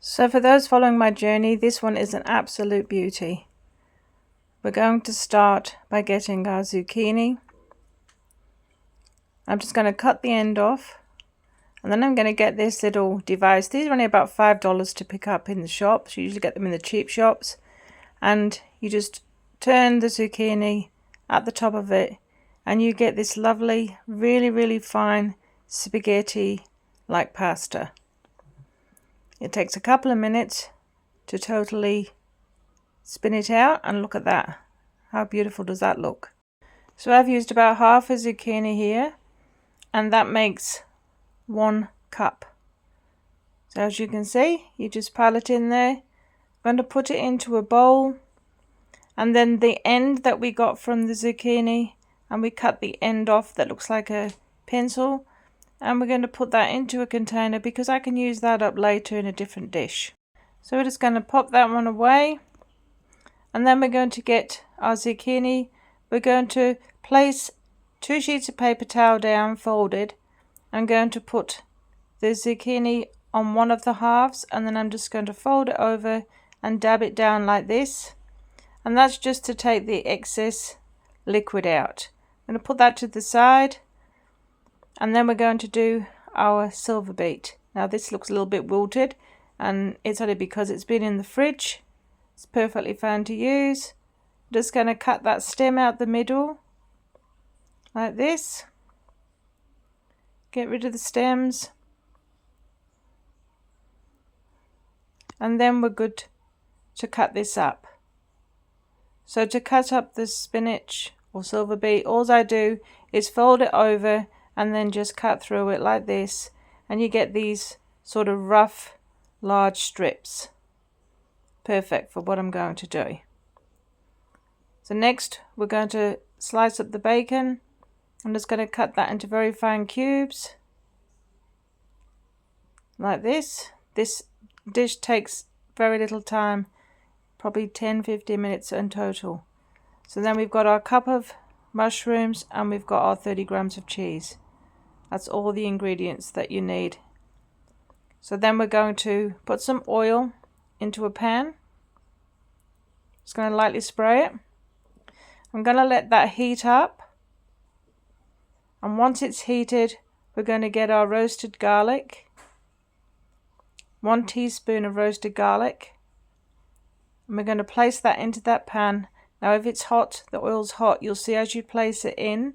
So for those following my journey, this one is an absolute beauty. We're going to start by getting our zucchini. I'm just going to cut the end off, and then I'm going to get this little device. These are only about $5 to pick up in the shops. You usually get them in the cheap shops, and you just turn the zucchini at the top of it and you get this lovely, really fine spaghetti like pasta. It takes a couple of minutes to totally spin it out, and look at that. How beautiful does that look? So I've used about half a zucchini here, and that makes 1 cup. So as you can see, you just pile it in there. I'm going to put it into a bowl, and then the end that we got from the zucchini, and we cut the end off that looks like a pencil, and we're going to put that into a container because I can use that up later in a different dish. So we're just going to pop that one away, and then we're going to get our zucchini. We're going to place 2 sheets of paper towel down folded. I'm going to put the zucchini on one of the halves, and then I'm just going to fold it over and dab it down like this, and that's just to take the excess liquid out. I'm going to put that to the side, and then we're going to do our silver beet. Now this looks a little bit wilted, and it's only because it's been in the fridge. It's perfectly fine to use. I'm just going to cut that stem out the middle like this. Get rid of the stems, and then we're good to cut this up. So to cut up the spinach or silver beet, all I do is fold it over and then just cut through it like this, and you get these sort of rough large strips. Perfect for what I'm going to do. So next we're going to slice up the bacon. I'm just going to cut that into very fine cubes like this. This dish takes very little time, probably 10-15 minutes in total. So then we've got our cup of mushrooms, and we've got our 30 grams of cheese. That's all the ingredients that you need. So then we're going to put some oil into a pan. Just going to lightly spray it. I'm going to let that heat up, and once it's heated, we're going to get our roasted garlic. 1 teaspoon of roasted garlic. And we're going to place that into that pan. Now if it's hot, the oil's hot, you'll see as you place it in,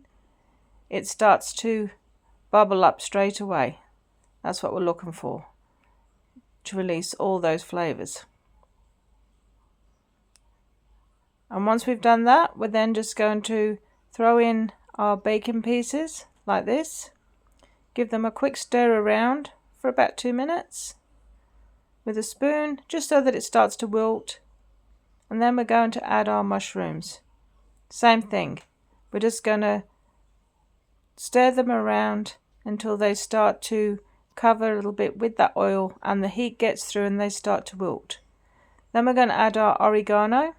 it starts to bubble up straight away. That's what we're looking for, to release all those flavors. And once we've done that, we're then just going to throw in our bacon pieces like this. Give them a quick stir around for about 2 minutes with a spoon, just so that it starts to wilt. And then we're going to add our mushrooms. Same thing. We're just going to stir them around until they start to cover a little bit with that oil, and the heat gets through and they start to wilt. Then we're going to add our oregano.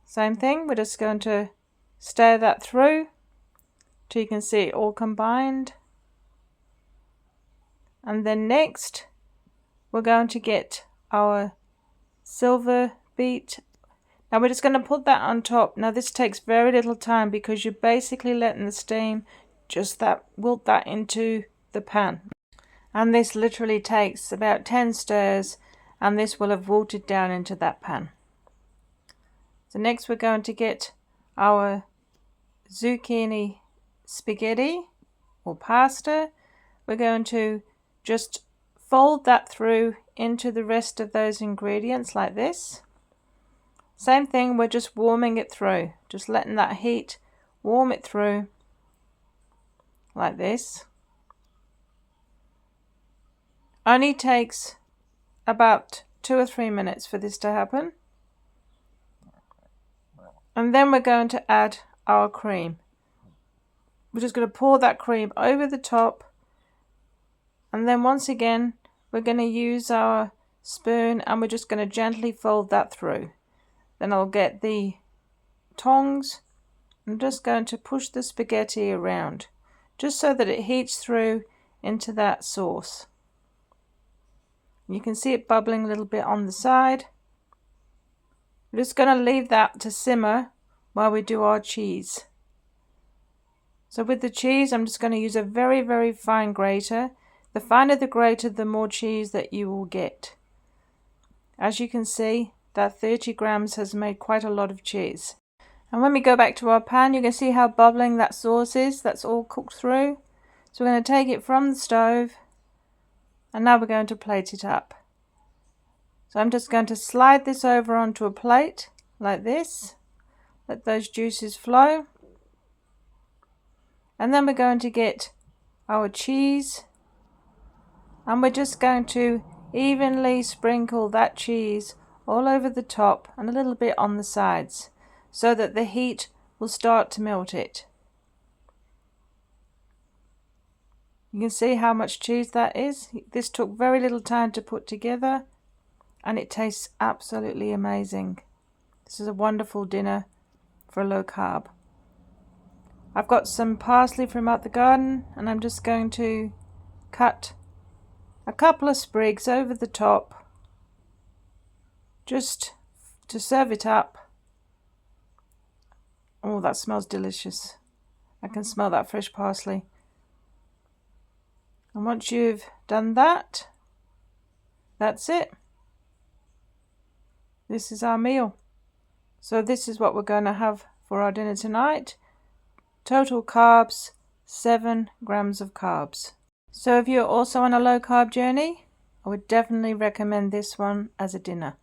Same thing. We're just going to stir that through till you can see it all combined. And then next we're going to get our silver beet. Now we're just going to put that on top. Now this takes very little time because you're basically letting the steam just wilt that into the pan. And this literally takes about 10 stirs, and this will have wilted down into that pan. So next we're going to get our zucchini spaghetti or pasta. We're going to just fold that through into the rest of those ingredients like this. Same thing, we're just warming it through, just letting that heat warm it through like this. Only takes about 2 or 3 minutes for this to happen. And then we're going to add our cream. We're just going to pour that cream over the top, and then once again we're going to use our spoon, and we're just going to gently fold that through. Then I'll get the tongs. I'm just going to push the spaghetti around just so that it heats through into that sauce. You can see it bubbling a little bit on the side. We're just going to leave that to simmer while we do our cheese. So with the cheese, I'm just going to use a very, very fine grater. The finer the grater, the more cheese that you will get. As you can see, that 30 grams has made quite a lot of cheese. And when we go back to our pan, you can see how bubbling that sauce is. That's all cooked through. So we're going to take it from the stove, and now we're going to plate it up. So I'm just going to slide this over onto a plate like this. Let those juices flow. And then we're going to get our cheese, and we're just going to evenly sprinkle that cheese all over the top and a little bit on the sides so that the heat will start to melt it. You can see how much cheese that is. This took very little time to put together, and it tastes absolutely amazing. This is a wonderful dinner for low carb. I've got some parsley from out the garden, and I'm just going to cut a couple of sprigs over the top just to serve it up. Oh, that smells delicious. I can smell that fresh parsley. And once you've done that, that's it. This is our meal. So this is what we're going to have for our dinner tonight. Total carbs, 7 grams of carbs. So if you're also on a low carb journey, I would definitely recommend this one as a dinner.